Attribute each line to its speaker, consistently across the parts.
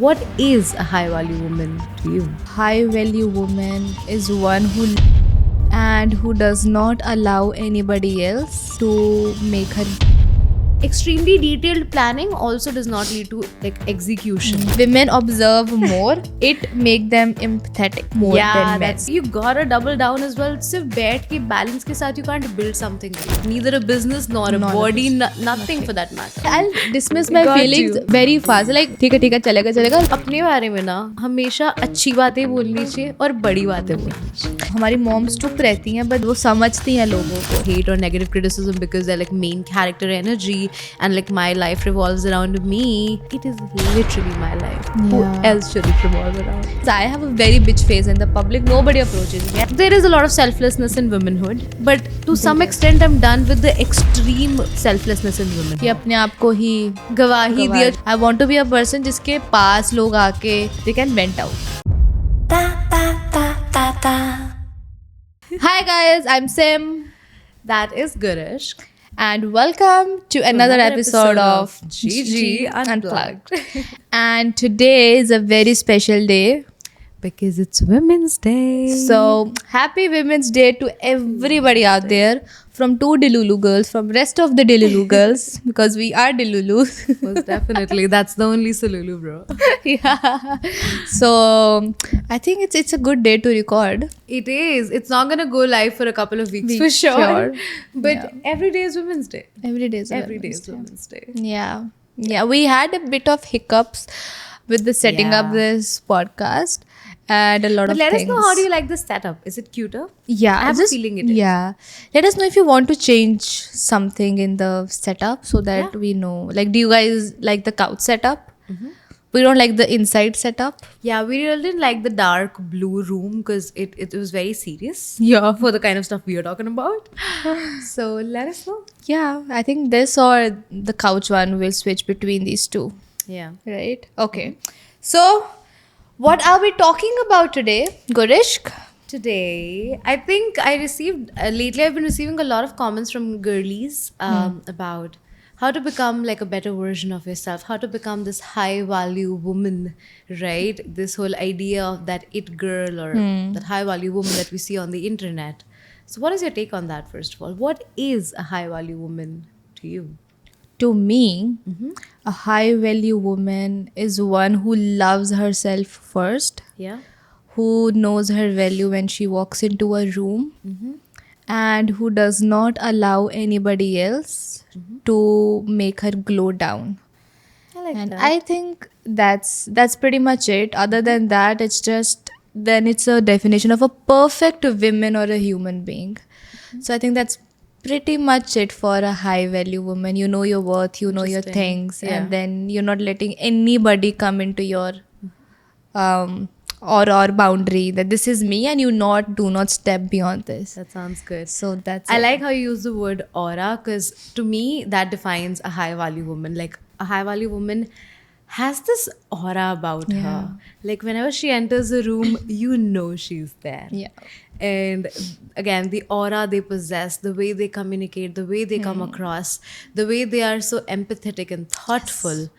Speaker 1: What is a high value woman to you?
Speaker 2: High value woman is one who and who does not allow anybody else to make her.
Speaker 1: Extremely detailed planning also does not lead to execution.
Speaker 2: Women observe more, it make them empathetic more than men.
Speaker 1: You gotta double down as well. सिर्फ बैठ के balance के साथ you can't build something. Neither a business nor a body, nothing for that matter.
Speaker 2: I'll dismiss my
Speaker 1: Got
Speaker 2: feelings
Speaker 1: you.
Speaker 2: very fast. Like ठीक है चलेगा.
Speaker 1: अपने बारे में ना हमेशा अच्छी बातें बोलनी चाहिए और बड़ी बातें बोलनी चाहिए.
Speaker 2: हमारी मॉम्स चुप रहती हैं बट वो समझती हैं लोगों को.
Speaker 1: Hate or negative criticism because they're like main character energy and like my life revolves around me. It is literally my life. Who
Speaker 2: Yeah.
Speaker 1: else should it revolve around?
Speaker 2: So I have a very bitch face in the public. Nobody approaches me.
Speaker 1: There is a lot of selflessness in womanhood, but to some extent I'm done with the extreme selflessness in women.
Speaker 2: कि अपने आप को ही
Speaker 1: गवाही दिया.
Speaker 2: I want to be a person जिसके पास लोग आके they can vent out. Hi guys, I'm Sim
Speaker 1: That is Gurish.
Speaker 2: and welcome to another episode of
Speaker 1: GG Unplugged.
Speaker 2: And today is a very special day.
Speaker 1: Because it's Women's Day.
Speaker 2: So happy Women's Day to everybody out there, from two Delulu girls, from rest of the Delulu girls, because we are Delulus.
Speaker 1: Most definitely. That's the only Salulu, bro.
Speaker 2: Yeah. So I think it's a good day to record.
Speaker 1: It is. It's not going to go live for a couple of weeks for sure. But every day is Women's Day.
Speaker 2: Every day is
Speaker 1: Every day is Women's Day.
Speaker 2: Yeah. Yeah. We had a bit of hiccups with the setting up
Speaker 1: Yeah.
Speaker 2: this podcast and a lot
Speaker 1: But
Speaker 2: of
Speaker 1: let
Speaker 2: things.
Speaker 1: us know, how do you like the setup? Is it cuter?
Speaker 2: Yeah,
Speaker 1: I have a feeling it is.
Speaker 2: Yeah, let us know if you want to change something in the setup so that we know. Like, do you guys like the couch setup? We don't like the inside setup.
Speaker 1: Yeah, we really didn't like the dark blue room because it was very serious
Speaker 2: Yeah,
Speaker 1: for the kind of stuff we are talking about. So let us know.
Speaker 2: yeah. I think this or the couch one will switch between these two.
Speaker 1: Yeah.
Speaker 2: Right? Okay. So, what are we talking about today, Gurishk?
Speaker 1: Today, I think I received, lately I've been receiving a lot of comments from girlies about how to become like a better version of yourself, how to become this high value woman, right? This whole idea of that it girl or that high value woman that we see on the internet. So, what is your take on that, first of all? What is a high value woman to you?
Speaker 2: To me, a high value woman is one who loves herself first,
Speaker 1: Yeah.
Speaker 2: who knows her value when she walks into a room, and who does not allow anybody else to make her glow down.
Speaker 1: I like
Speaker 2: And
Speaker 1: that.
Speaker 2: I think that's pretty much it. Other than that, it's a definition of a perfect woman or a human being. So I think that's pretty much it for a high value woman. You know your worth, you know your
Speaker 1: Interesting.
Speaker 2: things,
Speaker 1: Yeah.
Speaker 2: and then you're not letting anybody come into your or boundary that this is me and do not step beyond this.
Speaker 1: That sounds good.
Speaker 2: So that's
Speaker 1: I
Speaker 2: it.
Speaker 1: like how you use the word aura because to me that defines a high value woman. Like a high value woman has this aura about her. Like whenever she enters a room, you know she's there.
Speaker 2: Yeah.
Speaker 1: And again, the aura they possess, the way they communicate, the way they come across, the way they are so empathetic and thoughtful.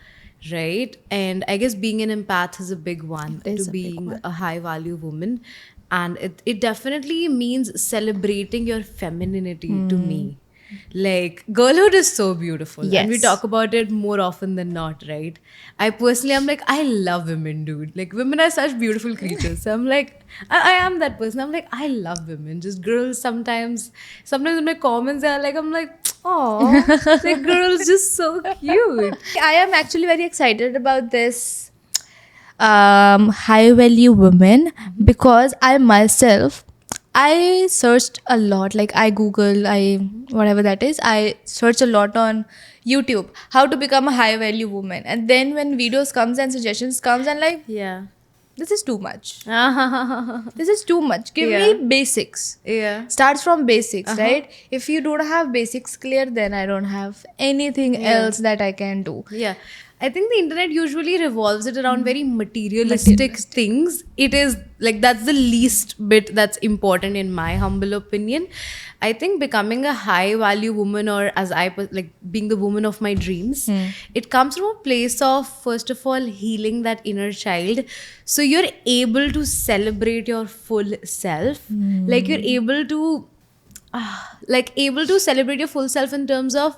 Speaker 1: Right? And I guess being an empath is a big one
Speaker 2: It is
Speaker 1: to
Speaker 2: a big
Speaker 1: being
Speaker 2: one.
Speaker 1: a high value woman. And it definitely means celebrating your femininity to me. Like, girlhood is so beautiful. And we
Speaker 2: Yes.
Speaker 1: talk about it more often than not, right? I personally, I'm like, I love women, dude. Like, women are such beautiful creatures. So I'm like, I am that person. I'm like, I love women. Just girls sometimes in my comments, they're like, I'm like, oh, like, girls just so cute.
Speaker 2: I am actually very excited about this high value women because I searched a lot. Like I Google, whatever that is, I search a lot on YouTube how to become a high value woman. And then when videos comes and suggestions comes and like,
Speaker 1: Yeah.
Speaker 2: this is too much.
Speaker 1: yeah.
Speaker 2: This is too much. Give me basics. Starts from basics, right? If you don't have basics clear, then I don't have anything else that I can do.
Speaker 1: Yeah. I think the internet usually revolves it around very materialistic things. It is like that's the least bit that's important in my humble opinion. I think becoming a high value woman, or as like being the woman of my dreams, it comes from a place of, first of all, healing that inner child. So you're able to celebrate your full self. Like you're able to able to celebrate your full self in terms of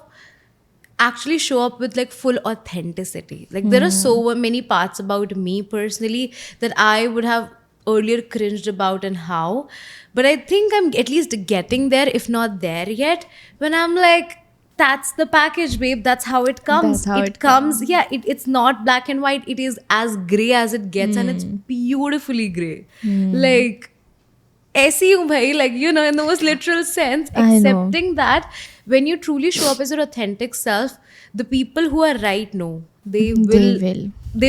Speaker 1: actually show up with like full authenticity. Like there are so many parts about me personally that I would have earlier cringed about and how, but I think I'm at least getting there, if not there yet, when I'm like, that's the package, babe, that's how it comes.
Speaker 2: That's how
Speaker 1: it comes. Yeah, it's not black and white, it is as gray as it gets, and it's beautifully gray. Like ऐसी हूँ भाई, like, you know, in the most literal sense,
Speaker 2: I know.
Speaker 1: accepting that when you truly show up as your authentic self, the people who are right know they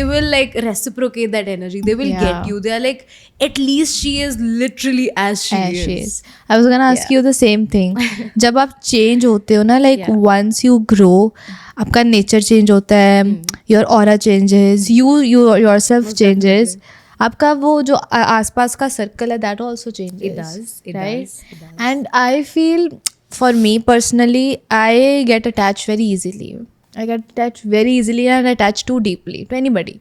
Speaker 1: will like reciprocate that energy. They will
Speaker 2: Yeah.
Speaker 1: get you. They are like, at least she is literally as she is.
Speaker 2: I was gonna ask you the same thing. जब आप change होते हो ना, like once you grow, आपका nature change होता है, your aura changes, you yourself changes. आपका वो जो आसपास का सर्कल है, that also changes.
Speaker 1: It does. It
Speaker 2: right?
Speaker 1: does. It does.
Speaker 2: And I feel, for me personally, I get attached very easily. I get attached very easily and attached too deeply to anybody.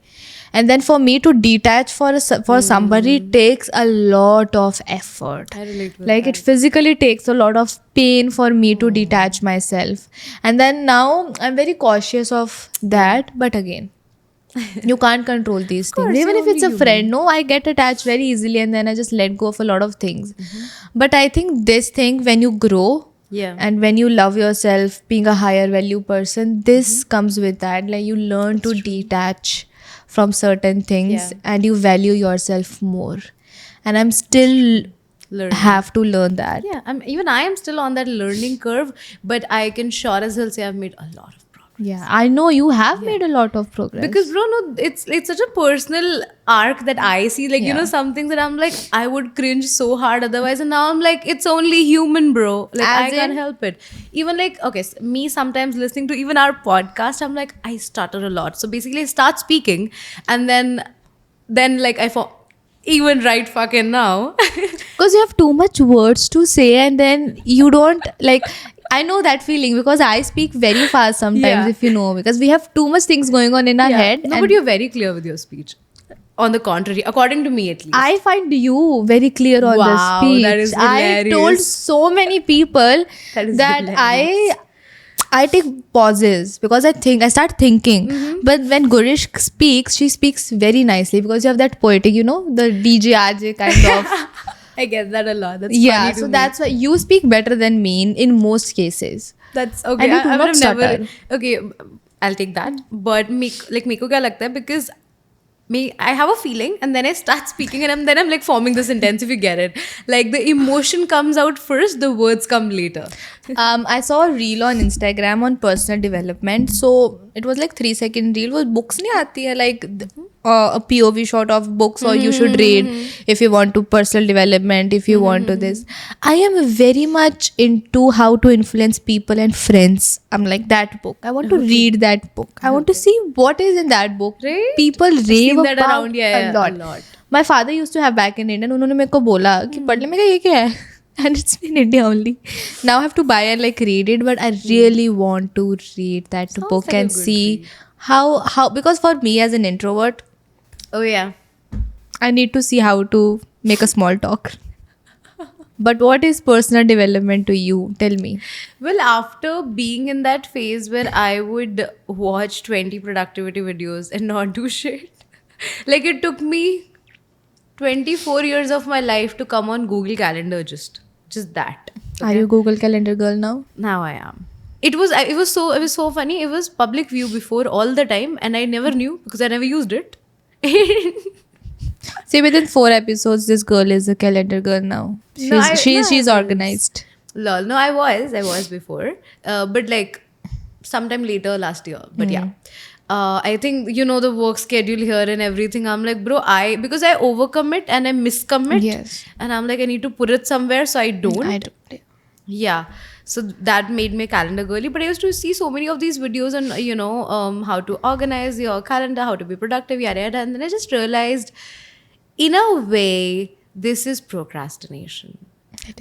Speaker 2: And then for me to detach for somebody takes a lot of effort.
Speaker 1: I relate with
Speaker 2: Like
Speaker 1: that.
Speaker 2: it physically takes a lot of pain for me to detach myself. And then now I'm very cautious of that. But again, you can't control these things. Even if it's a friend, no, I get attached very easily and then I just let go of a lot of things. But I think this thing, when you grow,
Speaker 1: Yeah.
Speaker 2: and when you love yourself, being a higher value person, this comes with that. Like you learn to detach from certain things
Speaker 1: Yeah.
Speaker 2: and you value yourself more. And I'm still
Speaker 1: Learning.
Speaker 2: have to learn that.
Speaker 1: Yeah, I am still on that learning curve, but I can sure as hell say I've made a lot of progress.
Speaker 2: Yeah, I know you have made a lot of progress.
Speaker 1: Because bro, no, it's such a personal arc that I see. Like, you know,
Speaker 2: Yeah.
Speaker 1: some things that I'm like, I would cringe so hard otherwise, and now I'm like, it's only human, bro. Like,
Speaker 2: As
Speaker 1: I can't
Speaker 2: in?
Speaker 1: help it. Even like, okay, me sometimes listening to even our podcast, I'm like, I stutter a lot. So basically, I start speaking, and then like even right fucking now.
Speaker 2: Because you have too much words to say and then you don't like, I know that feeling because I speak very fast sometimes.
Speaker 1: Yeah.
Speaker 2: If you know, because we have too much things going on in our head.
Speaker 1: No,
Speaker 2: and
Speaker 1: but you're very clear with your speech. On the contrary, according to me at least.
Speaker 2: I find you very clear on the
Speaker 1: Wow,
Speaker 2: speech.
Speaker 1: that is
Speaker 2: I told
Speaker 1: hilarious.
Speaker 2: so many people
Speaker 1: That is
Speaker 2: that
Speaker 1: hilarious.
Speaker 2: I take pauses because I start thinking. But when Gurish speaks, she speaks very nicely because you have that poetic, you know, the DJ RJ kind of.
Speaker 1: I get that a lot. That's
Speaker 2: Yeah,
Speaker 1: funny to
Speaker 2: so
Speaker 1: me.
Speaker 2: that's why you speak better than me in most cases.
Speaker 1: That's okay.
Speaker 2: And you do
Speaker 1: I
Speaker 2: not
Speaker 1: would have never.
Speaker 2: stutter.
Speaker 1: Okay, I'll take that. But मेरे को क्या लगता है, because I have a feeling and then I start speaking and then I'm like forming the sentence, if you get it. Like the emotion comes out first, the words come later.
Speaker 2: I saw a reel on Instagram on personal development. So it was like 3-second reel. वो books नहीं आती है, like a POV shot of books or you should read if you want to personal development, if you want to this. I am very much into how to influence people and friends. I'm like, that book, I want to read that book. I want to see what is in that book.
Speaker 1: Right?
Speaker 2: People rave
Speaker 1: seen that
Speaker 2: about
Speaker 1: around, yeah,
Speaker 2: a lot.
Speaker 1: a lot.
Speaker 2: My father used to have back in India. उन्होंने मेरे को बोला कि पढ़ ले. मैं कहा ये क्या है? And it's in India only. Now I have to buy and like read it, but I really want to read that book
Speaker 1: like a
Speaker 2: and
Speaker 1: good
Speaker 2: see
Speaker 1: read.
Speaker 2: how because for me as an introvert,
Speaker 1: Oh yeah.
Speaker 2: I need to see how to make a small talk. But what is personal development to you? Tell me.
Speaker 1: Well, after being in that phase where I would watch 20 productivity videos and not do shit, like it took me 24 years of my life to come on Google Calendar, just that.
Speaker 2: Are you Google Calendar girl now?
Speaker 1: Now I am. It was so funny. It was public view before all the time, and I never knew because I never used it.
Speaker 2: See, within 4 episodes, this girl is a calendar girl now. She's organized.
Speaker 1: Lol. No, I was before, but like sometime later last year. But yeah, I think, you know, the work schedule here and everything. I'm like, bro, because I overcommit and I miscommit.
Speaker 2: Yes.
Speaker 1: And I'm like, I need to put it somewhere, so I don't.
Speaker 2: I don't.
Speaker 1: Yeah. So that made me a calendar girly. But I used to see so many of these videos on, how to organize your calendar, how to be productive, yada yada. And then I just realized, in a way, this is procrastination.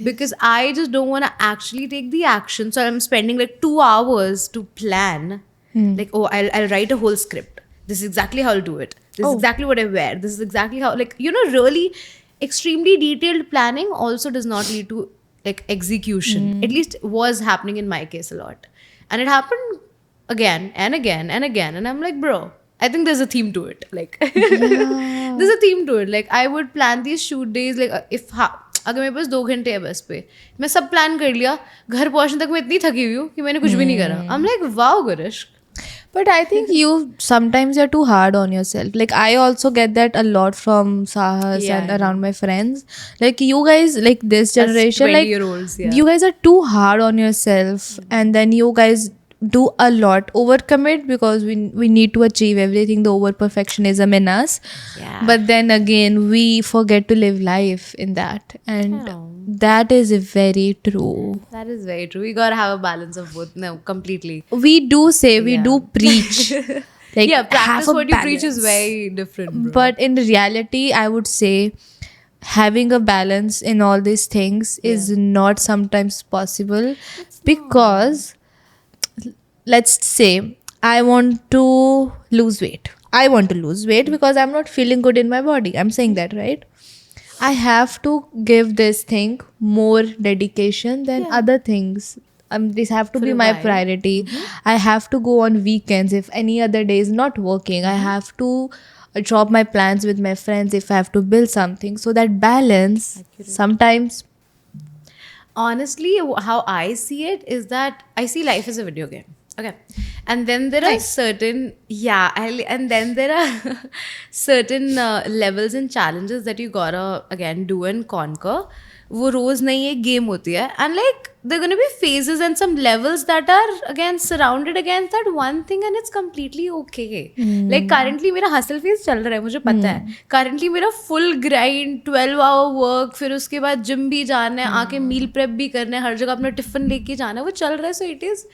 Speaker 1: Because I just don't want to actually take the action. So I'm spending like 2 hours to plan. Like, oh, I'll write a whole script. This is exactly how I'll do it. This is exactly what I wear. This is exactly how, like, really extremely detailed planning also does not lead to like execution. At least was happening in my case a lot. And it happened again and again and again. And I'm like, bro, I think there's a theme to it. Like, there's a theme to it. Like, I would plan these shoot days. Like, अगर मेरे पास 2 घंटे है बस पे, मैं सब plan कर लिया, घर पहुंचने तक मैं इतनी थकी हुई हूँ कि मैंने कुछ भी नहीं करा. I'm like, wow, Garish.
Speaker 2: But I think you sometimes you're too hard on yourself. Like I also get that a lot from Sahas
Speaker 1: Yeah,
Speaker 2: and around my friends. Like you guys, like this generation, like
Speaker 1: 20-year-olds, yeah.
Speaker 2: you guys are too hard on yourself, and then you guys do a lot overcommit because we need to achieve everything, the over perfectionism in us.
Speaker 1: Yeah.
Speaker 2: But then again we forget to live life in that, and
Speaker 1: Oh.
Speaker 2: that is very true.
Speaker 1: That is very true. We gotta have a balance of both. No, completely.
Speaker 2: We do say, we do preach, like
Speaker 1: Yeah, practice
Speaker 2: have a
Speaker 1: what you preach is
Speaker 2: balance.
Speaker 1: very different, bro.
Speaker 2: But in reality, I would say having a balance in all these things is not sometimes possible because let's say I want to lose weight. I want to lose weight because I'm not feeling good in my body. I'm saying that, right? I have to give this thing more dedication than other things. This have to
Speaker 1: For
Speaker 2: be
Speaker 1: a
Speaker 2: my
Speaker 1: while.
Speaker 2: priority. I have to go on weekends if any other day is not working. I have to drop my plans with my friends if I have to build something. So that balance sometimes.
Speaker 1: Honestly, how I see it is that I see life as a video game. Okay. And then there are certain, and then there are certain levels and challenges that you gotta, again, do and conquer. वो रोज नहीं एक game होती है. And like, there are going to be phases and some levels that are, again, surrounded against that one thing and it's completely okay. Like, currently मेरा hustle phase चल रहा है, मुझे पता है. Currently मेरा full grind, 12-hour work, फिर उसके बाद gym भी जाना है, आके meal prep भी करना है, हर जगह अपना टिफिन लेके जाना है, वो चल रहा है. So it is,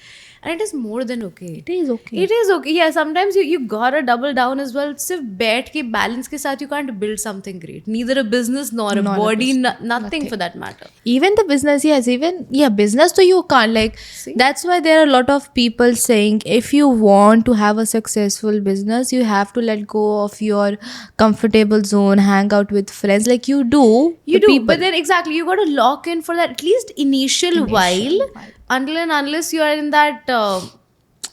Speaker 1: and it is more than okay.
Speaker 2: It is okay.
Speaker 1: It is okay. Yeah, sometimes you gotta double down as well. सिर्फ बैठ के balance के साथ you can't build something great. Neither a business nor a body, nothing for that matter.
Speaker 2: Even the business, yes, business so you can't, like, that's why there are a lot of people saying if you want to have a successful business, you have to let go of your comfortable zone, hang out with friends like you do.
Speaker 1: You
Speaker 2: the
Speaker 1: do,
Speaker 2: people.
Speaker 1: but then exactly, you got to lock in for that at least initial while, until and unless you are in that,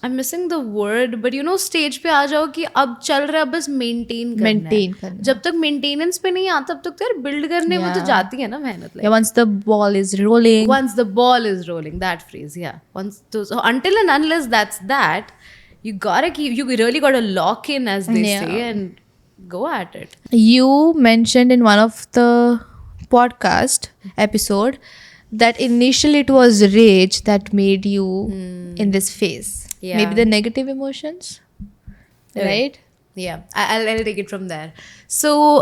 Speaker 1: I'm missing the word, but stage पे आ जाओ कि अब चल रहा है, बस maintain करना है.
Speaker 2: Maintain करना है.
Speaker 1: जब तक maintenance पे नहीं आता, तब तक तो यार build करने में तो जाती है ना मेहनत.
Speaker 2: Yeah, once the ball is rolling.
Speaker 1: Once the ball is rolling, that phrase, yeah. So until and unless that's that, you really gotta lock in, as they say, and go at it.
Speaker 2: You mentioned in one of the podcast episode that initially it was rage that made you in this phase.
Speaker 1: Yeah.
Speaker 2: Maybe the negative emotions, right?
Speaker 1: Yeah, I'll take it from there. So,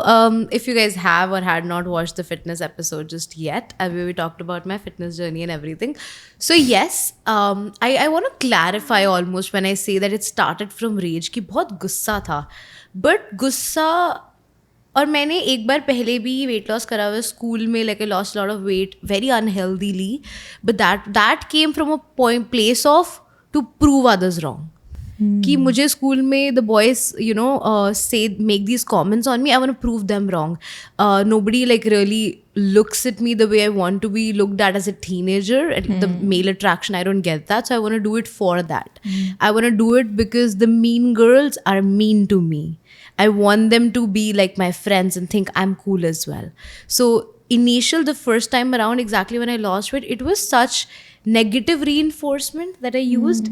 Speaker 1: if you guys have or had not watched the fitness episode just yet, we talked about my fitness journey and everything. So yes, I want to clarify almost when I say that it started from rage कि बहुत गुस्सा था, but गुस्सा, और मैंने एक बार पहले भी वेट लॉस करा हुआ स्कूल में, like I lost a lot of weight very unhealthily, but that came from a place of to prove others wrong. कि मुझे स्कूल में the boys say make these comments on me, I want to prove them wrong. Nobody like really looks at me the way I want to be looked at as a teenager. The male attraction, I don't get that, so I want to do it for that. I want to do it because the mean girls are mean to me. I want them to be like my friends and think I'm cool as well. So the first time around, exactly when I lost weight, it was such negative reinforcement that I used.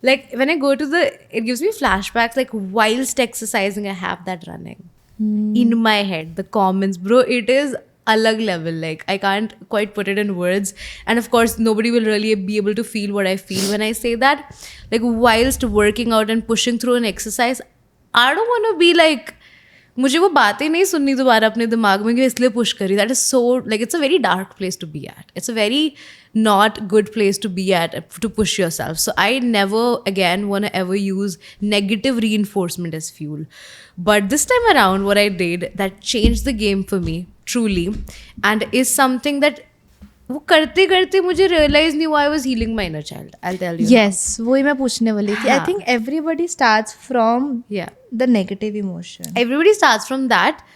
Speaker 1: Like when I go to it gives me flashbacks, like whilst exercising, I have that running in my head. The comments, bro, it is alag level. Like I can't quite put it in words. And of course, nobody will really be able to feel what I feel when I say that. Like whilst working out and pushing through an exercise, I don't want to be like मुझे वो बातें नहीं सुननी दोबारा अपने दिमाग में कि इसलिए पुश करी. That is so like it's a very dark place to be at. It's a very not good place to be at to push yourself. So I never again want to ever use negative reinforcement as fuel. But this time around, what I did that changed the game for me truly, and is something that वो करते करते मुझे realize नहीं हुआ. I was healing my inner child. I tell you.
Speaker 2: Yes, वही मैं पूछने वाली थी. I think everybody starts from
Speaker 1: Yeah.
Speaker 2: the negative emotion.
Speaker 1: Everybody starts from that.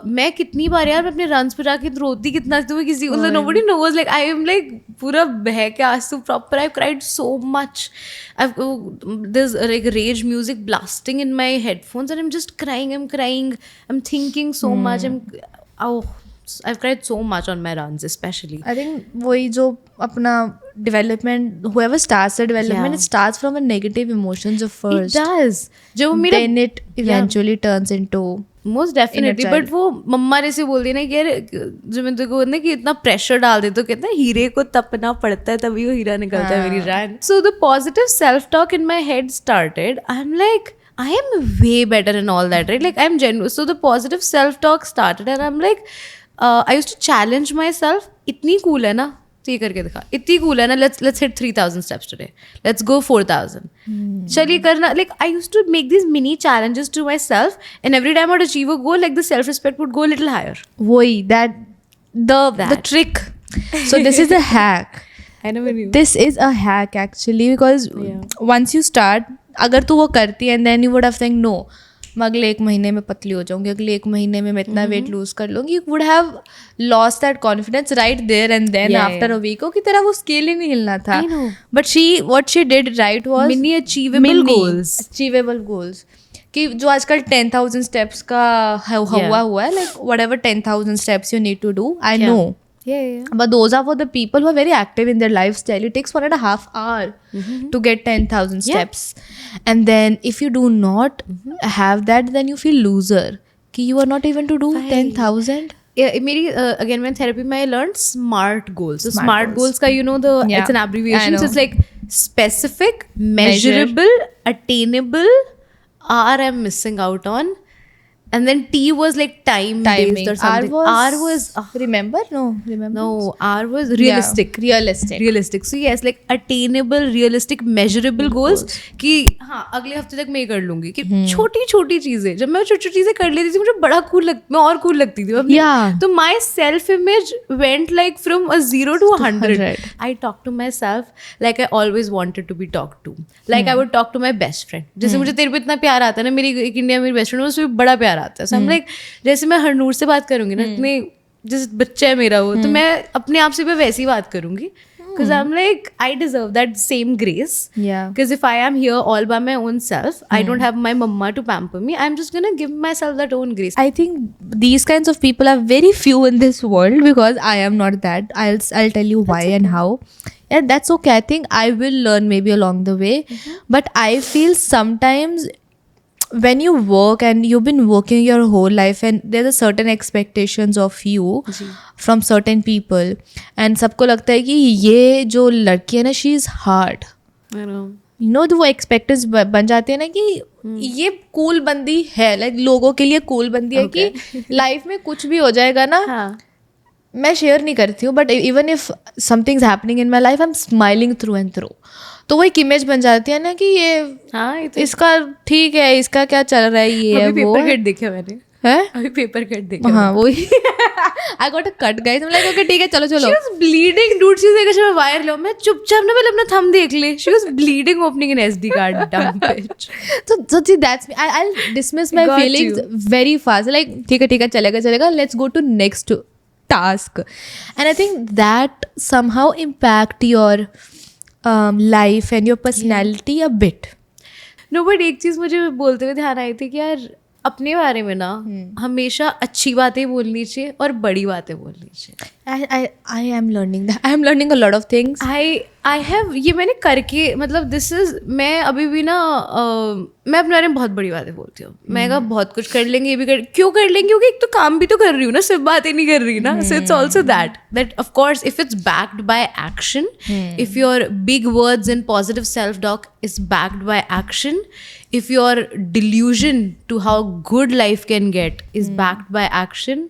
Speaker 1: मैं कितनी बार यार अपने रन्स पे जाके रोती कितना थी. किसी मतलब nobody knows like I am like पूरा बह के आज तो proper. I cried so much. there's like rage music blasting in my headphones and I'm just crying. I'm thinking so much. I've cried so much on my runs especially.
Speaker 2: I think वही जो अपना development, whoever starts the development,
Speaker 1: Yeah.
Speaker 2: it starts from a negative emotions of first.
Speaker 1: It does. जो मेरा
Speaker 2: Then it eventually turns into
Speaker 1: most definitely.
Speaker 2: Inner
Speaker 1: but वो मम्मा जैसे बोलती है ना कि यार जो मैं देखो ना कि इतना प्रेशर डाल दे तो कहते हैं हीरे को तपना पड़ता है तभी वो हीरा निकलता है. मेरी रैन. So the positive self talk in my head started. I am like I am way better in all that, right? Like I'm genuine. So the positive self-talk started and I'm like, I used to challenge myself. इतनी cool है ना, तो ये करके दिखा. इतनी cool है ना, let's hit 3,000 steps today. Let's go 4,000. चलिए करना. Like I used to make these mini challenges to myself, and every time I would achieve a goal, like the self-respect would go a little higher.
Speaker 2: वही the trick. So this is a hack.
Speaker 1: I never knew.
Speaker 2: This is a hack actually because once you start, अगर तू वो करती है and then you would have think no, मैं अगले 1 महीने में पतली हो जाऊंगी, अगले 1 महीने में मैं इतना वेट लूज कर लूंगी. You would have lost that confidence right there and then after a week. कि तेरा वो स्केल ही नहीं हिलना था.
Speaker 1: I know.
Speaker 2: But what she did right was
Speaker 1: Mini achievable goals.
Speaker 2: Achievable goals. कि जो आजकल 10,000 steps का हुआ है, like whatever 10,000 steps you need to do, I know.
Speaker 1: Yeah.
Speaker 2: But those are for the people who are very active in their lifestyle. It takes 1.5 hours to get 10,000 steps. And then if you do not have that, then you feel loser. Ki you are not even to do 10,000.
Speaker 1: Yeah, मेरी again when therapy में I learned SMART goals. So SMART goals का you know it's an
Speaker 2: I
Speaker 1: abbreviation.
Speaker 2: know.
Speaker 1: So it's like specific, measurable, attainable. R I'm missing out on. And then T was like time based or something. R was
Speaker 2: remember? No.
Speaker 1: R was realistic.
Speaker 2: Yeah, realistic.
Speaker 1: So yes, like attainable, realistic, measurable goals. कि हाँ अगले हफ्ते तक मैं ये कर लूंगी. कि छोटी छोटी चीजें जब मैं छोटी चीजें कर लेती थी मुझे बड़ा मैं और cool लगती थी.
Speaker 2: Yeah.
Speaker 1: तो my self image went like from a 0 to 100. I talked to myself like I always wanted to be talked to. Like I would talk to my best friend. जैसे मुझे तेरे पे इतना प्यार आता है ना, मेरी एक इंडिया मेरी बेस्ट फ्रेंड है उसमें बड़ा प्यार आता है. So I'm like जैसे मैं हरनूर से बात करूंगी ना, इतने जिस बच्चा है मेरा वो, तो मैं अपने आप से भी वैसी बात करूंगी. Because I'm like, I deserve that same grace.
Speaker 2: Yeah.
Speaker 1: Because if I am here all by my own self, I don't have my mama to pamper me. I'm just gonna give myself that own grace.
Speaker 2: I think these kinds of people are very few in this world because I am not that. I'll tell you why and how. And that's okay. I think I will learn maybe along the way. But I feel sometimes when you work and you've been working your whole life and there's a certain expectations of you from certain people and सबको लगता है कि ये जो लड़की है ना she is hard.
Speaker 1: I know.
Speaker 2: You know वो expectations बन जाते हैं ना कि ये कूल बंदी है, like लोगों के लिए कूल बंदी है कि लाइफ में कुछ भी हो जाएगा ना,
Speaker 1: हाँ.
Speaker 2: मैं शेयर नहीं करती हूँ but even if something's happening in my life I am smiling through and through. तो वो एक इमेज बन जाती है ना कि ये
Speaker 1: हाँ ये तो
Speaker 2: इसका ठीक है, इसका क्या चल रहा है, ये है वो
Speaker 1: पेपर कट देखा मैंने.
Speaker 2: है.
Speaker 1: अभी पेपर कट देखा.
Speaker 2: हाँ वही. I got a cut guys. I'm like okay ठीक है चलो.
Speaker 1: She was bleeding, dude. She was like, अच्छा मैं वायर लो. मैं चुपचाप ना पहले अपना थंब देख ले. She was bleeding opening an SD card. Dumb bitch.
Speaker 2: So see that's me. I'll dismiss my
Speaker 1: Got
Speaker 2: feelings
Speaker 1: you.
Speaker 2: very fast. Like ठीक है चलेगा. Let's go to next task. And I think that somehow impact your life and your personality a bit.
Speaker 1: No, but एक चीज मुझे बोलते हुए ध्यान आई थी कि यार अपने बारे में ना हमेशा अच्छी बातें बोलनी चाहिए और बड़ी बातें बोलनी चाहिए.
Speaker 2: I am learning that. I am learning a lot of things.
Speaker 1: I have ये मैंने करके मतलब this is मैं अभी भी ना मैं अपने बारे में बहुत बड़ी बातें बोलती हूँ. मैं कहा बहुत कुछ कर लेंगे, ये भी क्यों कर लेंगे, क्योंकि एक तो काम भी तो कर रही हूँ ना, सिर्फ बातें नहीं कर रही ना. So it's also that of course if it's backed by action, if your big words and positive self-talk is backed by action, if your delusion to how good life can get is backed by action,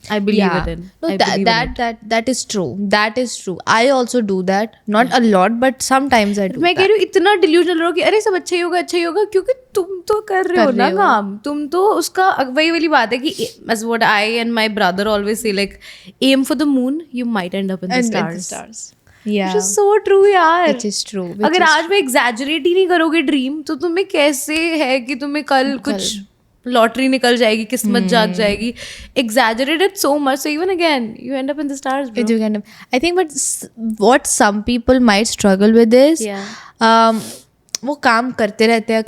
Speaker 1: I believe it in.
Speaker 2: No,
Speaker 1: I
Speaker 2: that
Speaker 1: believe in it.
Speaker 2: that is true. That is true. I also do that. Not a lot, but sometimes I do
Speaker 1: मैं
Speaker 2: that.
Speaker 1: कह रही हूँ इतना delusional रहो कि अरे सब अच्छा ही होगा क्योंकि तुम तो कर रहे हो ना काम, तुम तो उसका वही वाली बात है कि as what I and my brother always say, like aim for the moon, you might end up in the
Speaker 2: And with the
Speaker 1: stars.
Speaker 2: Yeah.
Speaker 1: Which is so true यार.
Speaker 2: Which is true.
Speaker 1: अगर आज में exaggerate ही नहीं करोगे dream, तो तुम्हें कैसे है कि तुम्हें कल कुछ लॉटरी निकल जाएगी, किस्मत जाग जाएगी. Exaggerate it so much, so even again you and up in the stars bro.
Speaker 2: You can, I think, but what some people might struggle with is, वो काम करते रहते हैं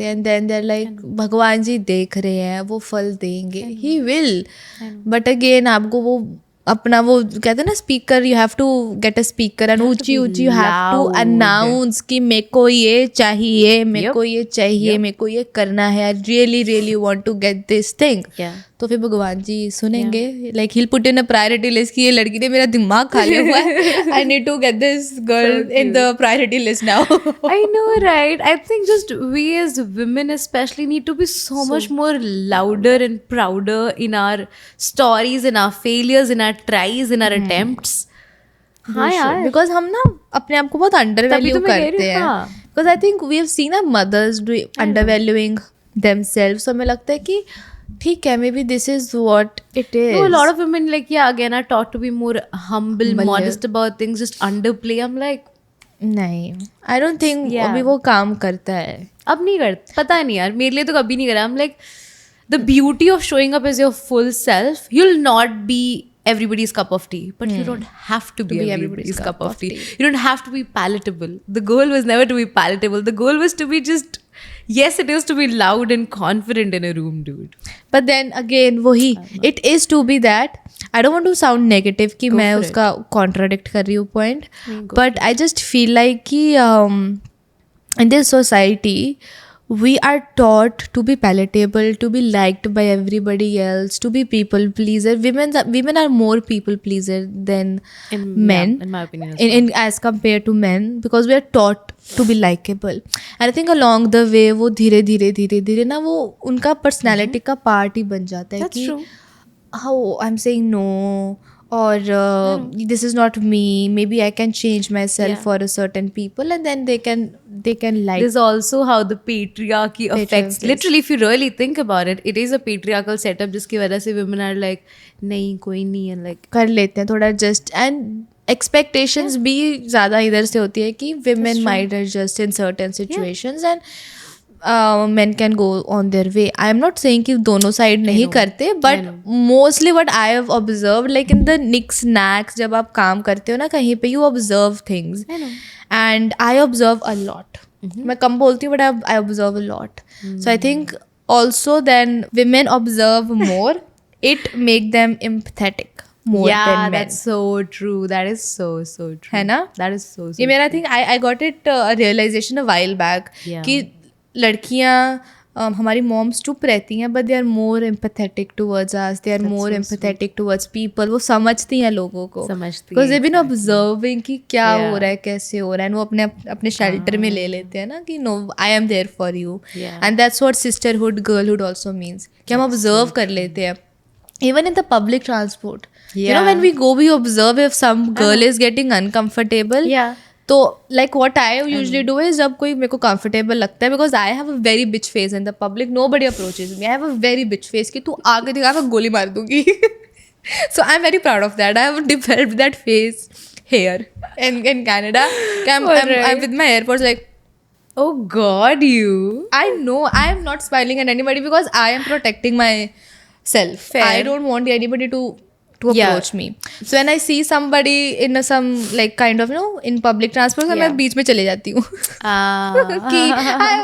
Speaker 2: एंड देन देयर लाइक भगवान जी देख रहे हैं, वो फल देंगे, ही विल. बट अगेन आपको वो अपना वो कहते हैं ना speaker, you have to get a speaker and ऊंची यू हैव टू अनाउंस कि मेरे को ये चाहिए, मेरे को ये चाहिए, मेरे को ये करना है, I really really want to get this thing. तो फिर भगवान जी सुनेंगे, like he put in a priority list कि ये लड़की ने मेरा दिमाग खा लिया हुआ है, I need to get this girl in the priority list now.
Speaker 1: I know, right? I think just we as women especially need to be so much more louder and prouder in our stories, in our failures, in our tries, in our attempts. हाँ यार,
Speaker 2: because हम ना अपने आप को बहुत under value करते हैं. Because I think we have seen a mothers do undervaluing themselves. तो हमें लगता है कि ठीक है, maybe this is what it is.
Speaker 1: No, a lot of women like again are taught to be more humble, modest about things, just underplay. I'm like,
Speaker 2: नहीं, I don't think अभी वो काम करता है.
Speaker 1: अब नहीं करता, पता नहीं यार, मेरे लिए तो कभी नहीं करा. I'm like, the beauty of showing up as your full self, you'll not be everybody's cup of tea, but you don't have to be everybody's cup of tea. You don't have to be palatable. The goal was never to be palatable. The goal was to be just, yes, it is to be loud and confident in a room, dude.
Speaker 2: But then again वही, it is to be that. I don't want to sound negative कि मैं उसका contradict कर रही हूँ point, but I just feel like कि in this society we are taught to be palatable, to be liked by everybody else, to be people pleaser. Women are more people pleaser than men,
Speaker 1: in my opinion,
Speaker 2: in as compared to men, because we are taught to be likable. And I think along the way वो धीरे धीरे ना वो उनका personality का part ही बन जाता है कि how I'm saying no, or this is not me, maybe I can change myself for a certain people, and then they can like.
Speaker 1: There's also how the patriarchy affects. Literally, if you really think about it, it is a patriarchal setup जिसकी वजह से women are like नहीं कोई नहीं, and like
Speaker 2: कर लेते हैं थोड़ा just, and expectations भी ज़्यादा इधर से होती है कि women might adjust in certain situations, and men can go on their way. I am not saying कि दोनों साइड नहीं करते, but mostly what I have observed, like in the knicks-knacks, जब आप काम करते हो ना कहीं पे, you observe things. And I observe a lot. मैं कम बोलती हूँ, but I observe a lot. So I think also then women observe more, it make them empathetic more than men.
Speaker 1: that's so true. That is so true.
Speaker 2: है ना?
Speaker 1: That is so
Speaker 2: ये मेरा thing, I got it a realization a while back कि लड़कियाँ हमारी moms चुप रहती हैं, but they are more empathetic towards us, they are more empathetic towards people. वो समझती हैं लोगों को, बिकॉज दे बीन ऑब्जर्विंग कि क्या हो रहा है, कैसे हो रहा है, वो अपने शेल्टर में ले लेते हैं ना कि no I am there for you. And that's what sisterhood girlhood also means, कि हम ऑब्जर्व कर लेते हैं. Even in the public transport, you know, when we go, we observe if some girl is getting uncomfortable. तो like what I usually do is, जब कोई मेरे को comfortable लगता है, because I have a very bitch face in the public, nobody approaches me, I have a very bitch face कि तू आगे दिखा मैं गोली मार दूंगी. So I'm very proud of that. I have developed that face here in Canada. I'm with my AirPods like,
Speaker 1: oh god, you.
Speaker 2: I know I am not smiling at anybody because I am protecting myself. I don't want anybody to approach me. So when I see somebody in some like kind of, you know, in public transport, मैं बीच में चले जाती हूँ कि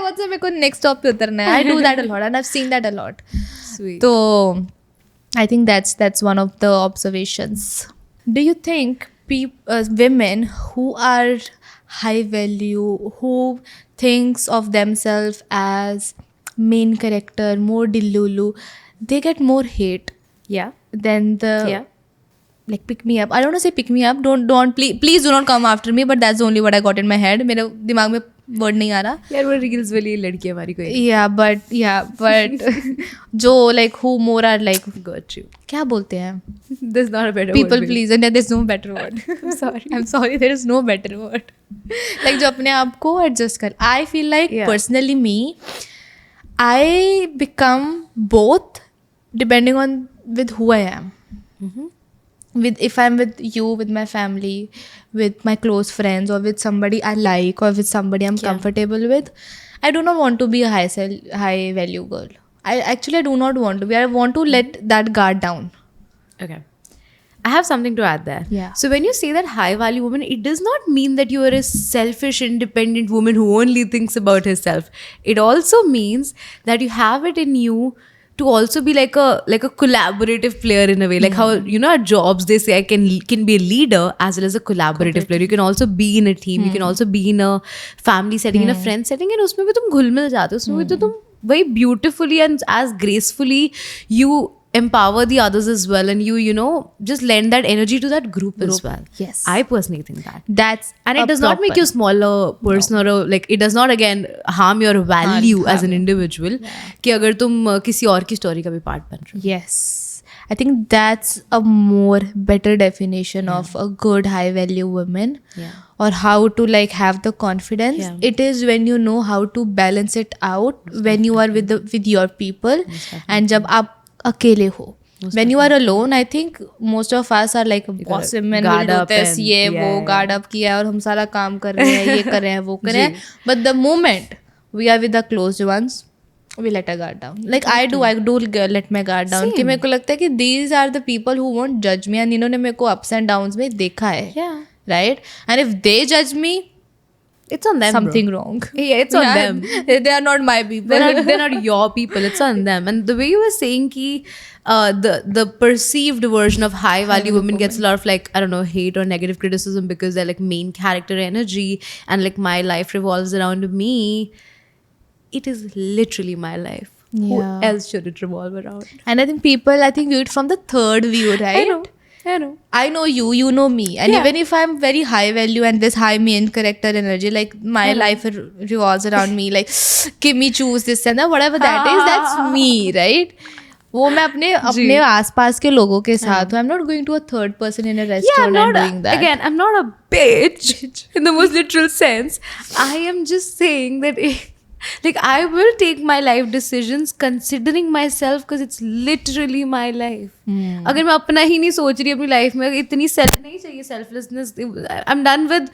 Speaker 2: what's up, मेरे को next stop पे उतरना है. I do that a lot and I've seen that a lot.
Speaker 1: Sweet.
Speaker 2: तो I think that's one of the observations. Do you think women who are high value, who thinks of themselves as main character, more dillulu, they get more hate than the like pick me up? I don't want to say pick me up, don't please do not come after me, but that's only what I got in my head. मेरे दिमाग में word नहीं आ रहा.
Speaker 1: यार वो reels वाली लड़की हमारी कोई
Speaker 2: बट जो like who more are like
Speaker 1: got you.
Speaker 2: क्या बोलते हैं
Speaker 1: There's not a better
Speaker 2: people
Speaker 1: word.
Speaker 2: pleaser. There's no better word. I'm sorry, there is no better word. Like जो अपने आप को adjust कर. I feel like
Speaker 1: Yeah.
Speaker 2: personally me, I become both depending on with who I am. With if I'm with you, with my family, with my close friends, or with somebody I like, or with somebody I'm comfortable with, I do not want to be a high value girl. I do not want to be. I want to let that guard down.
Speaker 1: Okay. I have something to add there.
Speaker 2: Yeah.
Speaker 1: So when you say that high value woman, it does not mean that you are a selfish, independent woman who only thinks about herself. It also means that you have it in you to also be like a collaborative player in a way. Like how, you know, at jobs they say I can be a leader as well as a collaborative player. You can also be in a team. You can also be in a family setting, in a friend setting. And उसमें भी तुम घुल मिल जाते हो. उसमें भी तो तुम very beautifully and as gracefully you empower the others as well, and you know just lend that energy to that group as well.
Speaker 2: Yes.
Speaker 1: I personally think that.
Speaker 2: That's
Speaker 1: And it
Speaker 2: a
Speaker 1: does not make
Speaker 2: proper-
Speaker 1: you a smaller person or a, like it does not again harm your value as an individual कि अगर तुम किसी और की story का भी part बन रहे हो.
Speaker 2: Yes. I think that's a more better definition of a good high value woman.
Speaker 1: Yeah.
Speaker 2: Or how to like have the confidence.
Speaker 1: Yeah.
Speaker 2: It is when you know how to balance it out when you are with your people and जब आप अकेले हो. When you are alone, I think most of us are like boss women,
Speaker 1: guard
Speaker 2: will do
Speaker 1: up
Speaker 2: this,
Speaker 1: and-
Speaker 2: ये वो
Speaker 1: yeah.
Speaker 2: guard up किया है और हम सारा काम कर रहे हैं, ये कर रहे हैं, वो कर रहे हैं. But the moment we are with the close ones, we let our guard down. Like I do let my guard down. कि मेरे को लगता है कि these are the people who won't judge me, and इन्होंने मेरे को ups and downs में देखा है.
Speaker 1: Yeah.
Speaker 2: Right? And if they judge me,
Speaker 1: It's on them.
Speaker 2: something
Speaker 1: bro.
Speaker 2: wrong.
Speaker 1: Yeah, it's on them.
Speaker 2: They are not my people.
Speaker 1: They're not your people. It's on them. And the way you were saying ki the perceived version of high value women gets a lot of like, I don't know, hate or negative criticism because they're like main character energy and like my life revolves around me. It is literally my life.
Speaker 2: Yeah.
Speaker 1: Who else should it revolve around?
Speaker 2: And I think people, view it from the third view, right?
Speaker 1: I know.
Speaker 2: I know you, you know me. And
Speaker 1: Yeah.
Speaker 2: even if I'm very high value and this high main character energy, like my life revolves around me, like, give me choose this and that, whatever that is, that's me, right? वो मैं अपने आसपास के लोगों के साथ हूँ. I'm not going to a third person in a
Speaker 1: Yeah,
Speaker 2: restaurant and doing that.
Speaker 1: Again, I'm not a bitch in the most literal sense. I am just saying that like I will take my life decisions considering myself because it's literally my life. अगर मैं अपना ही नहीं सोच रही अपनी life में, इतनी नहीं चाहिए selflessness. I'm done with.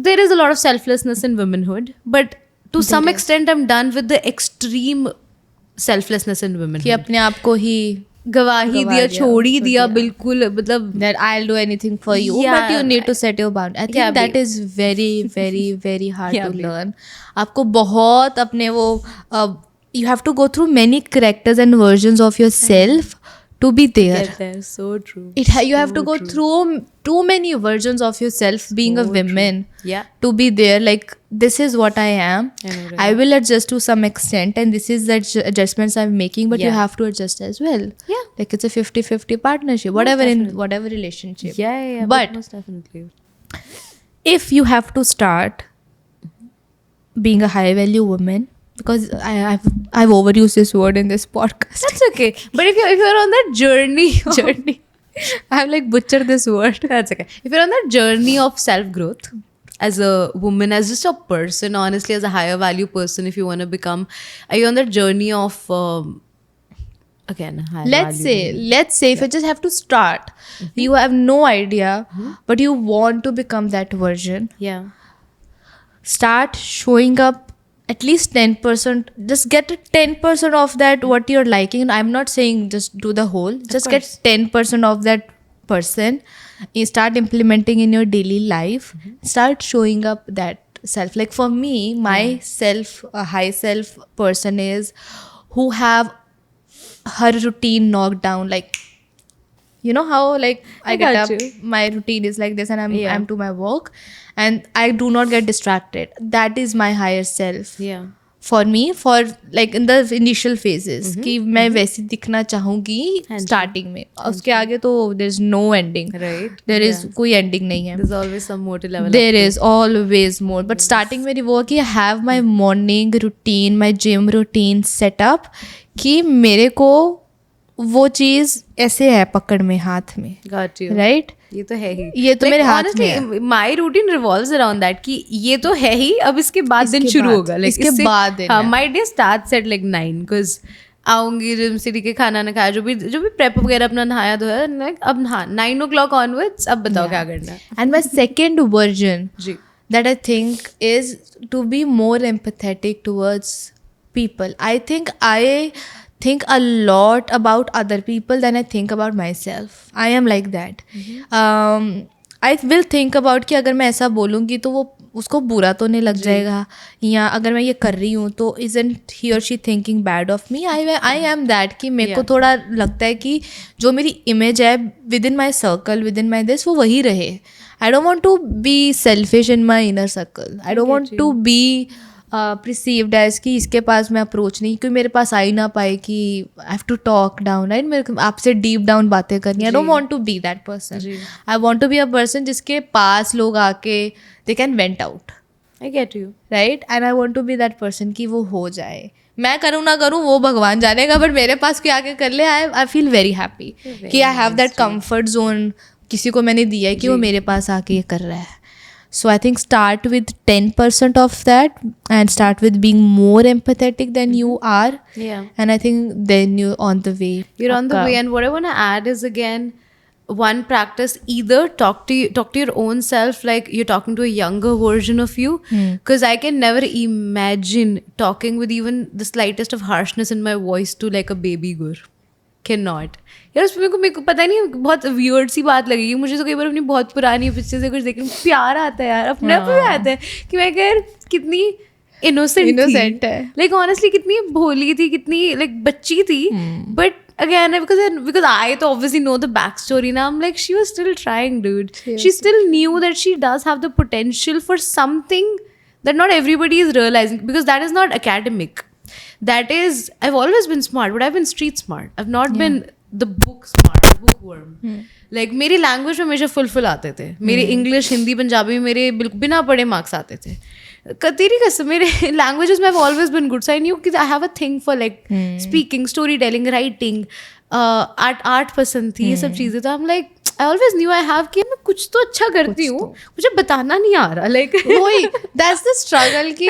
Speaker 1: There is a lot of selflessness in womanhood, but to some extent, I'm done with the extreme selflessness in womanhood.
Speaker 2: कि अपने आप को ही
Speaker 1: गवा ही दिया, छोड़ ही दिया, बिल्कुल मतलब
Speaker 2: that I'll do anything for you,
Speaker 1: Yeah.
Speaker 2: but you need to set your bound. I think
Speaker 1: Yeah,
Speaker 2: that is very, very, very hard
Speaker 1: Yeah,
Speaker 2: to learn. आपको बहुत अपने वो you have to go through many characters and versions of yourself to be there.
Speaker 1: Get there. So true.
Speaker 2: You have to go through too many versions of yourself being a woman
Speaker 1: Yeah.
Speaker 2: to be there. Like, this is what I am.
Speaker 1: I know, right?
Speaker 2: I will adjust to some extent, and this is the adjustments I'm making, but you
Speaker 1: Yeah.
Speaker 2: have to adjust as well.
Speaker 1: Yeah.
Speaker 2: Like, it's a 50-50 partnership, whatever in whatever relationship.
Speaker 1: Yeah.
Speaker 2: But
Speaker 1: most definitely.
Speaker 2: if you have to start being a high value woman, because I've overused this word in this podcast.
Speaker 1: That's okay. But if you're on that journey,
Speaker 2: I've like butchered this word.
Speaker 1: that's okay. If you're on that journey of self-growth as a woman, as just a person, honestly, as a higher value person, if you want to become, are you on that journey of again higher
Speaker 2: Let's
Speaker 1: value?
Speaker 2: say if you just have to start, you have no idea, but you want to become that version.
Speaker 1: Yeah.
Speaker 2: Start showing up at least 10%. Just get 10% of that what you're liking. I'm not saying just do the whole. Just get 10% of that person. You start implementing in your daily life. Start showing up that self. Like for me, my self, a high self person is who have her routine knocked down. Like, you know how like I get
Speaker 1: got
Speaker 2: up,
Speaker 1: you.
Speaker 2: my routine is like this, and
Speaker 1: Yeah.
Speaker 2: I'm to my work, and I do not get distracted. That is my higher self.
Speaker 1: Yeah.
Speaker 2: For me, for like in the initial phases, कि मैं वैसी दिखना चाहूँगी starting में. उसके आगे तो there is no ending,
Speaker 1: Right?
Speaker 2: There is कोई एंडिंग नहीं है.
Speaker 1: There's always some more to level up.
Speaker 2: There is always more. But starting मेरी वो कि I have my morning routine, my gym routine setup, कि मेरे को वो चीज़ ऐसे है पकड़ में, हाथ में.
Speaker 1: Got you.
Speaker 2: राइट.
Speaker 1: ये तो है ही.
Speaker 2: ये तो मेरे हाथ में है.
Speaker 1: My routine revolves around that कि ये तो है ही, अब इसके बाद दिन शुरू
Speaker 2: बाद,
Speaker 1: होगा. Like,
Speaker 2: इसके बाद दिन
Speaker 1: हाँ,
Speaker 2: है.
Speaker 1: My day starts at like 9 because आऊंगी जिम से के खाना ना खाया, जो भी प्रेप वगैरह अपना नहाया धोया, लाइक अब हाँ 9 o'clock ऑनवर्ड्स अब बताओ क्या करना है.
Speaker 2: एंड माई सेकेंड वर्जन
Speaker 1: जी.
Speaker 2: that I think is to be more empathetic towards people. I think a lot about other people than I think about myself. I am like that. I will think about कि अगर मैं ऐसा बोलूँगी तो वो उसको बुरा तो नहीं लग जाएगा, या अगर मैं ये कर रही हूँ तो isn't he or she thinking bad of me. I am that कि मेरे को थोड़ा लगता है कि जो मेरी इमेज है within my circle, within my this, वो वही रहे. I don't want to be selfish in my inner circle. I don't want to be perceived as कि इसके पास मैं अप्रोच नहीं, क्योंकि मेरे पास आ ही ना पाए कि I have to talk down, right? मेरे आपसे डीप डाउन बातें करनी. I don't want to be that person. I want to be a person जिसके पास लोग आके they can vent out.
Speaker 1: I get you.
Speaker 2: Right? And I want to be that person कि वो हो जाए. मैं करूँ ना करूँ वो भगवान जानेगा, बट मेरे पास कोई आके कर ले, I feel very happy कि I have that comfort zone. किसी को मैंने दिया है कि वो मेरे पास आके ये कर रहा है. So I think start with 10% of that and start with being more empathetic than you are. And I think then you on the way.
Speaker 1: You're on the way. And what I want to add is, again, one practice, either talk to your own self like you're talking to a younger version of you, because I can never imagine talking with even the slightest of harshness in my voice to like a baby girl. Cannot. यार उसमें मेरे को पता नहीं, बहुत weird सी बात लगेगी मुझे तो कई बार अपनी बहुत पुरानी पिक्चर से कुछ देखने प्यार आता है यार, अपने आप में आता है कि मैं कह कितनी इनोसेंट है, लाइक ऑनेस्टली कितनी भोली थी, कितनी लाइक बच्ची थी. बट again because I तो obviously know the backstory now, I'm like she was still trying, dude. She still knew that she does have the potential for something that not everybody is realizing, because that is not academic. That is, I've always been smart, but I've been street smart. I've not been the book smart, the bookworm. Like मेरी language में हमेशा full आते थे. मेरे English, Hindi, Punjabi में मेरे बिना पढ़े मार्क्स आते थे. तेरी कसम मेरे लैंग्वेजेस में I've always been good. So I knew कि I have a thing for like speaking, storytelling, writing, art पसंद थी, ये सब चीज़ें. तो I'm like I always knew I have कि मैं कुछ तो अच्छा करती हूँ, मुझे बताना नहीं आ रहा. लाइक
Speaker 2: वही that's the struggle कि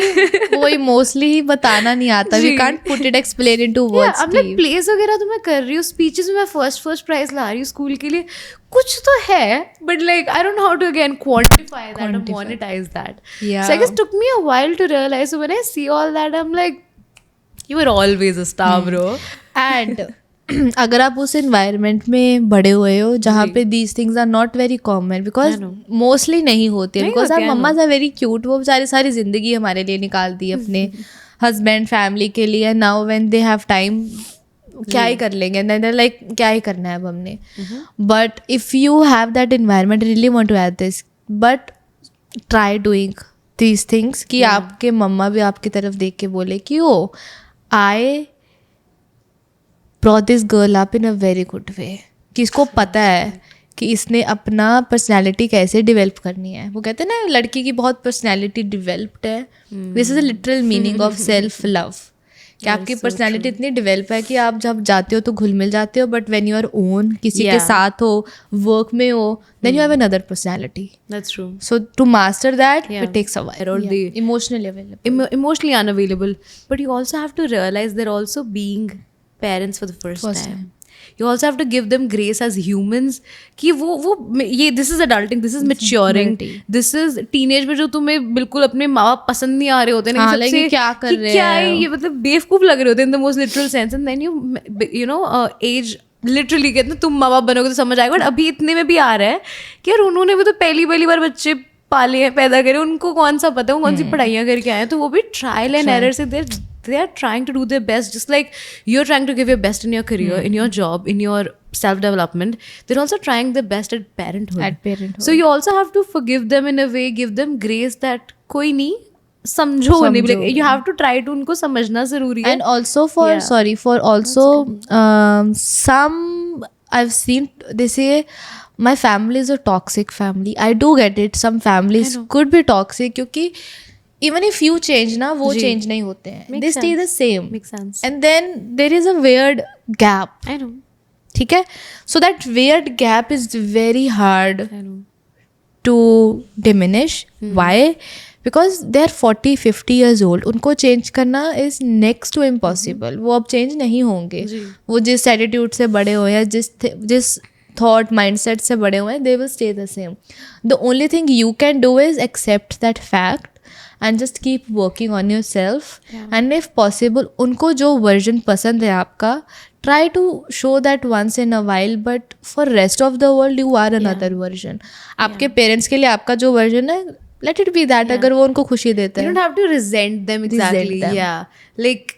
Speaker 2: वही mostly ही बताना नहीं आता. We can't put it, explain it to words.
Speaker 1: अब लाइक प्लेस वगैरह तो मैं कर रही हूँ, स्पीचेस में मैं फर्स्ट प्राइज ला रही हूँ स्कूल के लिए, कुछ तो है, but like I don't know how to again quantify that और monetize that. So I guess took me a while to realize. So when I see all that I am like you are always a star bro.
Speaker 2: And अगर आप उस environment में बड़े हुए हो जहाँ पे these things are not very common, because mostly नहीं होते हैं, because are mummas are very cute. वो बेचारी सारी जिंदगी हमारे लिए निकाल दी अपने हस्बैंड फैमिली के लिए. Now when they have time क्या ही कर लेंगे, लाइक क्या ही करना है अब हमने. But if you have that environment, really want to add this, but try doing these things कि आपके मम्मा भी आपकी तरफ देख के बोले कि ओ आई brought this girl up in a very good way, कि इसको पता है कि इसने अपना पर्सनैलिटी कैसे डिवेल्प करनी है. वो कहते हैं ना लड़की की बहुत पर्सनैलिटी डिवेल्प्ड है. This is a literal meaning of self love, कि आपकी पर्सनैलिटी इतनी डिवेल्प है कि आप जब जाते हो तो घुल मिल जाते हो, but when you are own, किसी के साथ हो, वर्क में हो, then you have another personality.
Speaker 1: That's true.
Speaker 2: So to master that it takes a while.
Speaker 1: Emotionally unavailable, but you also have to realize they're also being parents for the first time. You also have to give them grace as humans कि वो ये this is adulting, this is maturing, this is teenage में जो तुम्हें बिल्कुल अपने माँ बाप पसंद नहीं आ रहे होते हैं,
Speaker 2: सबसे क्या कर रहे हैं,
Speaker 1: क्या है ये, मतलब बेवकूफ़ लग रहे होते हैं in the most literal sense, and then you know age literally कहते हैं तुम माँ बाप बनोगे तो समझ आएगा. बट अभी इतने में भी आ रहा है कि यार उन्होंने भी तो पहली बार बच्चे पाले हैं, पैदा करे, उनको कौन सा पता है वो कौन सी पढ़ाइयाँ करके आए हैं, तो वो भी ट्रायल एंड एरर से they are trying to do their best, just like you're trying to give your best in your career, in your job, in your self-development. They're also trying their best at parenthood.
Speaker 2: So you
Speaker 1: also have to forgive them in a way, give them grace that koi nahi, समझो नहीं,
Speaker 2: समझो।
Speaker 1: You have to try to उनको समझना जरूरी है.
Speaker 2: And also for
Speaker 1: Yeah.
Speaker 2: sorry for also some I've seen they say my family is a toxic family. I do get it, some families could be toxic क्योंकि even if you change ना वो
Speaker 1: जी.
Speaker 2: change नहीं होते हैं,
Speaker 1: Makes
Speaker 2: they stay the
Speaker 1: sense.
Speaker 2: same.
Speaker 1: Makes sense.
Speaker 2: And then there is a weird gap.
Speaker 1: I know.
Speaker 2: ठीक है, so that weird gap is very hard
Speaker 1: I know.
Speaker 2: to diminish. Why? Because they are 40-50 years old. उनको change करना is next to impossible. वो अब change नहीं होंगे.
Speaker 1: जी.
Speaker 2: वो जिस attitude से बड़े हुए हैं, जिस thought mindset से बड़े हुए हैं, they will stay the same. The only thing you can do is accept that fact and just keep working on yourself.
Speaker 1: Yeah.
Speaker 2: And if possible, उनको जो version पसंद है आपका, try to show that once in a while, but for rest of the world you are another version. आपके parents के लिए आपका जो version है, let it be that. अगर वो उनको खुशी देता
Speaker 1: You
Speaker 2: है.
Speaker 1: don't have to resent them exactly.
Speaker 2: them.
Speaker 1: Yeah. Like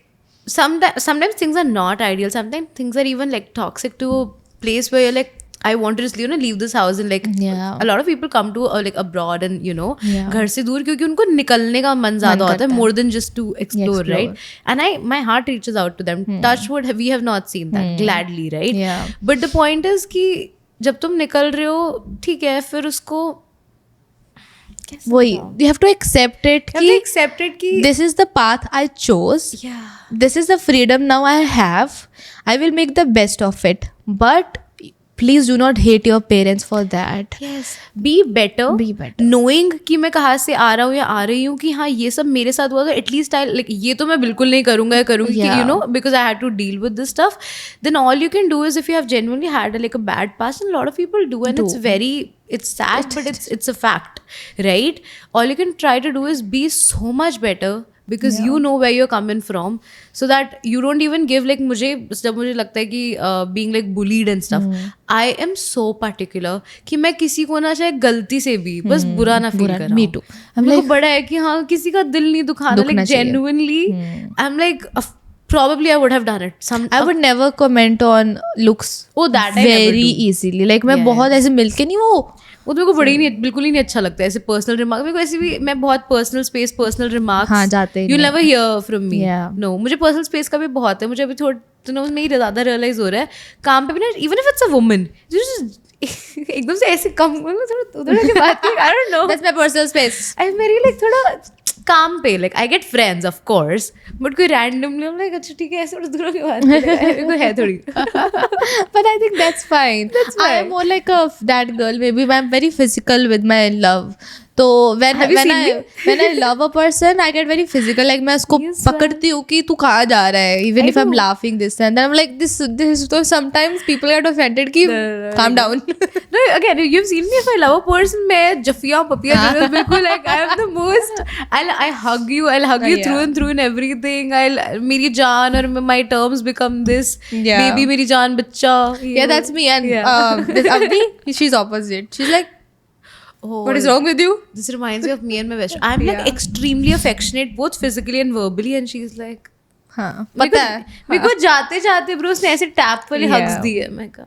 Speaker 1: sometimes things are not ideal. Sometimes things are even like toxic to a place where you're like, I want to just leave this house, and like
Speaker 2: Yeah.
Speaker 1: a lot of people come to like abroad and
Speaker 2: Yeah.
Speaker 1: घर से दूर क्योंकि उनको निकलने का मन ज्यादा होता है,
Speaker 2: करता है.
Speaker 1: more than just to explore,
Speaker 2: Explore.
Speaker 1: right? And my heart reaches out to them. Touch wood, we have not seen that gladly, right?
Speaker 2: Yeah.
Speaker 1: But the point is कि जब तुम निकल रहे हो, ठीक है, फिर उसको
Speaker 2: वही you have to accept it
Speaker 1: you have to
Speaker 2: कि
Speaker 1: accept it कि
Speaker 2: this is the path I chose.
Speaker 1: yeah.
Speaker 2: This is the freedom now I have. I will make the best of it. But please do not hate your parents for that.
Speaker 1: Yes. Be better.
Speaker 2: Be better.
Speaker 1: Knowing कि मैं कहाँ से आ रहा हूँ या आ रही हूँ, कि हाँ ये सब मेरे साथ हुआ, तो एटलीस्ट आई लाइक ये तो मैं बिल्कुल नहीं करूँगा या करूँगी कि
Speaker 2: Yeah.
Speaker 1: because I had to deal with this stuff. Then all you can do is, if you have genuinely had like a bad past, and a lot of people do, and it's sad, but it's a fact, right? All you can try to do is be so much better, because you know where you're coming from, so that you don't even give like जब मुझे लगता है कि being like bullied and stuff, I am so particular कि मैं किसी को ना चाहे गलती से भी बस बुरा ना फील कर रहा
Speaker 2: Me
Speaker 1: हूँ.
Speaker 2: too.
Speaker 1: मेरे को बड़ा है कि हाँ किसी का दिल नहीं दुखाना,
Speaker 2: दुखना
Speaker 1: like
Speaker 2: चाहिए.
Speaker 1: genuinely I'm like probably I would have done it.
Speaker 2: I would never comment on looks
Speaker 1: Oh, that I never
Speaker 2: very
Speaker 1: do.
Speaker 2: easily. Like मैं
Speaker 1: Yeah.
Speaker 2: बहुत ऐसे मिलके नहीं
Speaker 1: वो तो मेरे को बड़ा ही नहीं, बिल्कुल ही नहीं अच्छा लगता है ऐसे पर्सनल रिमार्क. मेरे को ऐसे भी, मैं बहुत पर्सनल स्पेस, पर्सनल रिमार्क्स
Speaker 2: हाँ, जाते ही
Speaker 1: यू
Speaker 2: नहीं.
Speaker 1: Never hear from me.
Speaker 2: Yeah.
Speaker 1: No, मुझे पर्सनल स्पेस का भी बहुत है. मुझे अभी थोड़ा नहीं ज़्यादा रियलाइज हो रहा है काम पे भी ना, even if it's a woman एकदम से ऐसे कम थोड़ा उधर की बात की, आई don't no.
Speaker 2: That's my personal space.
Speaker 1: आई मेरी लाइक थोड़ा काम पे like I get friends of course, but कोई रैंडमली हम लाइक अच्छा ठीक है ऐसे दूर की बात मेरे है थोड़ी.
Speaker 2: But I think that's fine. I am more like that girl. Maybe I'm very physical with my love. तो when
Speaker 1: Have you
Speaker 2: when
Speaker 1: seen
Speaker 2: I
Speaker 1: me?
Speaker 2: when I love a person, I get very physical. Like मैं उसको
Speaker 1: Yes,
Speaker 2: पकड़ती हूँ कि तू कहाँ जा रहा है. Even
Speaker 1: I
Speaker 2: if I'm
Speaker 1: do.
Speaker 2: laughing this and then I'm like this. So sometimes people get offended कि calm down.
Speaker 1: No, again, you've seen me. If I love a person, मैं जफिया पपिया बिल्कुल like I am the most. I hug you. I'll hug you through and through in everything. मेरी जान, और my terms become this.
Speaker 2: Yeah.
Speaker 1: Baby, मेरी जान, बच्चा.
Speaker 2: Yeah, that's me. And this Abdi, she's opposite. She's like,
Speaker 1: Oh,
Speaker 2: what is wrong with you?
Speaker 1: This reminds me of me and my best. I'm like extremely affectionate, both physically and verbally, and she's like.
Speaker 2: हाँ, पता है.
Speaker 1: मेरे को जाते जाते bro उसने ऐसे tap वाले
Speaker 2: Yeah.
Speaker 1: hugs दिए. मैं कहा,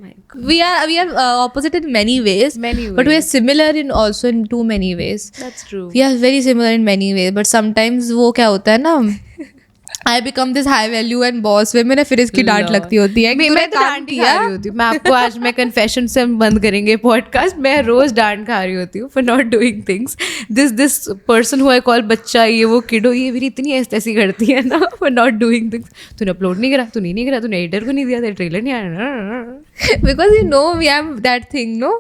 Speaker 1: my God.
Speaker 2: We are opposite in many ways. But we are similar in also in too many ways.
Speaker 1: That's true.
Speaker 2: We are very similar in many ways. But sometimes वो क्या होता है ना, I become this high value and boss वे मैंने फिर इसकी डांट लगती होती है.
Speaker 1: मैं तो डांट ही खा रही होती हूँ. मैं आपको आज मैं कन्फेशन से हम बंद करेंगे पॉडकास्ट. मैं रोज डांट खा रही होती हूँ for not doing things. This person who I call बच्चा, ये वो किडो, ये मेरी इतनी ऐसी करती है ना फॉर नॉट डूइंग थिंग्स. तूने अपलोड नहीं करा, तूने नहीं करा, तूने एडिटर को नहीं दिया, तेरा ट्रेलर नहीं आया.
Speaker 2: Because you know we have that thing, no,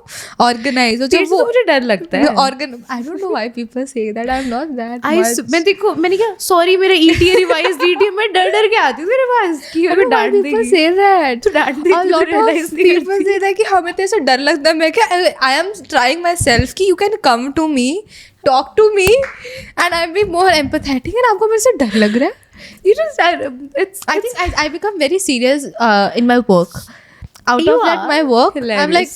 Speaker 2: organized.
Speaker 1: तेरे से तो मुझे डर लगता है.
Speaker 2: I don't know why people say that. I'm not that much.
Speaker 1: मैं देखो मैंने क्या सॉरी मेरा ETA रिवाइज DTA मैं डर के आती हूँ तेरे पास कि
Speaker 2: I don't know why
Speaker 1: डांट
Speaker 2: people
Speaker 1: देगी.
Speaker 2: say that.
Speaker 1: तू डांट देगी,
Speaker 2: A
Speaker 1: तू
Speaker 2: lot of
Speaker 1: realize नहीं
Speaker 2: people
Speaker 1: करती.
Speaker 2: say that कि हमें तेरे से डर लगता है. मैं क्या I am trying myself कि you can come to me, talk to me, and I'll be more empathetic. And आपको मेरे से डर लग रहा है?
Speaker 1: You just
Speaker 2: I think I become very serious in my work. Out
Speaker 1: You
Speaker 2: of that
Speaker 1: are
Speaker 2: my work, I'm like
Speaker 1: hilarious.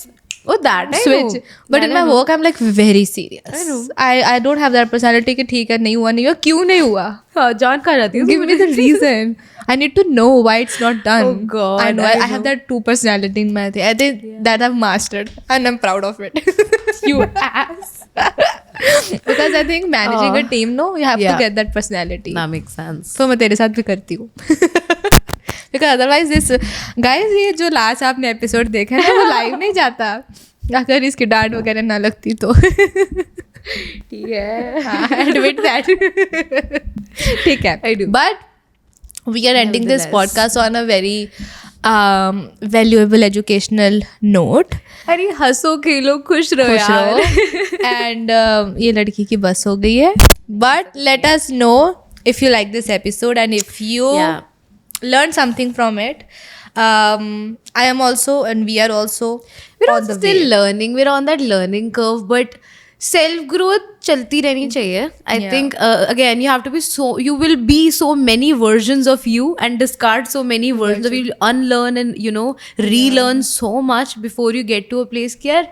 Speaker 1: Oh, that I
Speaker 2: switch.
Speaker 1: know.
Speaker 2: But
Speaker 1: That
Speaker 2: in
Speaker 1: I
Speaker 2: my
Speaker 1: know.
Speaker 2: work, I'm like very serious.
Speaker 1: I know.
Speaker 2: I don't have that personality कि ठीक है नहीं हुआ. क्यों नहीं हुआ?
Speaker 1: हाँ, जान खा जाती हूँ.
Speaker 2: Give me the reason. I need to know why it's not done.
Speaker 1: Oh God,
Speaker 2: I know. I
Speaker 1: I
Speaker 2: have
Speaker 1: know.
Speaker 2: that two personality in my thing. I think that I've mastered and I'm proud of it.
Speaker 1: You ass.
Speaker 2: Because I think managing a team, no, you have to
Speaker 1: Yeah.
Speaker 2: get that personality.
Speaker 1: That makes sense.
Speaker 2: तो मैं तेरे साथ भी करती हूँ. Because otherwise this guys, ये जो last आपने एपिसोड देखा है ना, वो लाइव नहीं जाता अगर इसकी डांट वगैरह ना लगती तो.
Speaker 1: ठीक है.
Speaker 2: Admit that. ठीक है.
Speaker 1: I do.
Speaker 2: But we are ending this
Speaker 1: Nevertheless.
Speaker 2: podcast on a very valuable educational note.
Speaker 1: अरे हंसो खेलो खुश रहो
Speaker 2: खुश
Speaker 1: यार.
Speaker 2: रहो. And ये लड़की की बस हो गई है. But let us know if you like this episode and if you
Speaker 1: Yeah.
Speaker 2: learn something from it. I am also and we are also
Speaker 1: We're
Speaker 2: on
Speaker 1: all
Speaker 2: the
Speaker 1: still
Speaker 2: way.
Speaker 1: learning. We're on that learning curve, but self growth चलती रहनी चाहिए. I
Speaker 2: Yeah.
Speaker 1: think again you have to be you will be so many versions of you and discard so many versions of you. Unlearn and relearn so much before you get to a place कि यार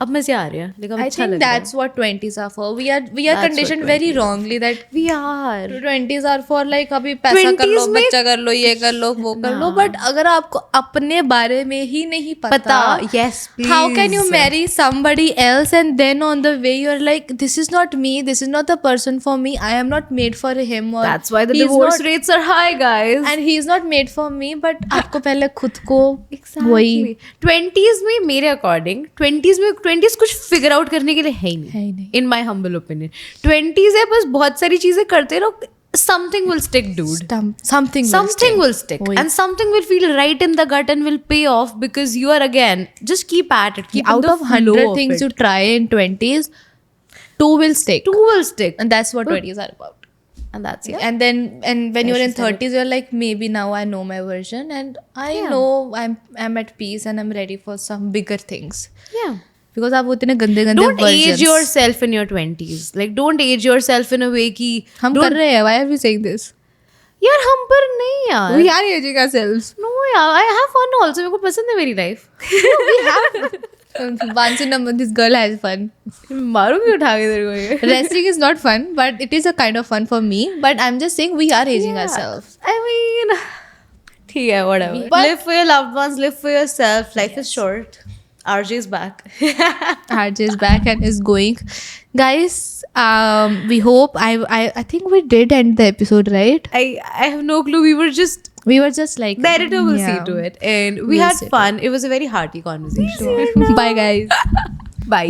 Speaker 1: अब मजे आ रहे हैं. Like, अब
Speaker 2: I
Speaker 1: अच्छा
Speaker 2: think
Speaker 1: लग रहा है.
Speaker 2: that's what 20s are for. We are
Speaker 1: That's
Speaker 2: conditioned
Speaker 1: what
Speaker 2: very
Speaker 1: 20s
Speaker 2: wrongly that
Speaker 1: We are.
Speaker 2: 20s are for like अभी पैसा कर लो,
Speaker 1: 20s में-
Speaker 2: बच्चा कर लो, ये कर लो, वो कर लो. But अगर आपको अपने बारे में ही नहीं
Speaker 1: पता. Yes, please.
Speaker 2: how can you marry somebody else and then on the way you're like, this is not me, this is not the person for me, I am not made for him, or
Speaker 1: That's why the
Speaker 2: he's
Speaker 1: divorce
Speaker 2: not,
Speaker 1: rates are high, guys.
Speaker 2: and he is not made for me. But आपको पहले खुद को
Speaker 1: Exactly.
Speaker 2: वही
Speaker 1: 20s में मेरे according 20s कुछ figure out करने के लिए है ही
Speaker 2: है ही नहीं.
Speaker 1: इन माई हम्बल ओपिनियन. 20s है बस बहुत सारी चीजें करते रहो. Something will stick, dude. Something will stick.
Speaker 2: वही.
Speaker 1: And something will feel right in the gut and will pay off because you are again just keep at it. Keep
Speaker 2: out
Speaker 1: in the
Speaker 2: of 100
Speaker 1: flow
Speaker 2: things
Speaker 1: of
Speaker 2: you
Speaker 1: it.
Speaker 2: try in 20s, 2 will stick.
Speaker 1: Two will stick.
Speaker 2: And that's what 20s are about.
Speaker 1: And that's yeah.
Speaker 2: And then when you're
Speaker 1: she
Speaker 2: in
Speaker 1: said it.
Speaker 2: 30s, you're like, maybe now I know my version and I
Speaker 1: Yeah.
Speaker 2: know I'm at peace and I'm ready for some bigger things.
Speaker 1: Yeah.
Speaker 2: Because आप उतने गंदे
Speaker 1: Don't
Speaker 2: versions.
Speaker 1: age yourself in your 20s. Like don't age yourself in a way कि
Speaker 2: हम
Speaker 1: don't-
Speaker 2: कर रहे हैं. Why are we saying this?
Speaker 1: यार हम पर नहीं यार.
Speaker 2: We are aging ourselves.
Speaker 1: No, yeah, I have fun also. मेरे को पसंद है मेरी life.
Speaker 2: Once in a month, this girl has fun.
Speaker 1: मारूंगी उठा के तेरे को ये.
Speaker 2: Resting is not fun, but it is a kind of fun for me. But I'm just saying we are aging ourselves.
Speaker 1: I mean, ठीक है, whatever.
Speaker 2: But-
Speaker 1: Live for your loved ones. Live for yourself. Life is short. RJ is back.
Speaker 2: RJ is back and is going. Guys, we hope I think we did end the episode, right?
Speaker 1: I have no clue. We were just
Speaker 2: We were just like
Speaker 1: the editor will
Speaker 2: yeah.
Speaker 1: see to it, and we
Speaker 2: We'll
Speaker 1: had
Speaker 2: see to
Speaker 1: fun. It was a very hearty conversation.
Speaker 2: Bye guys.
Speaker 1: Bye.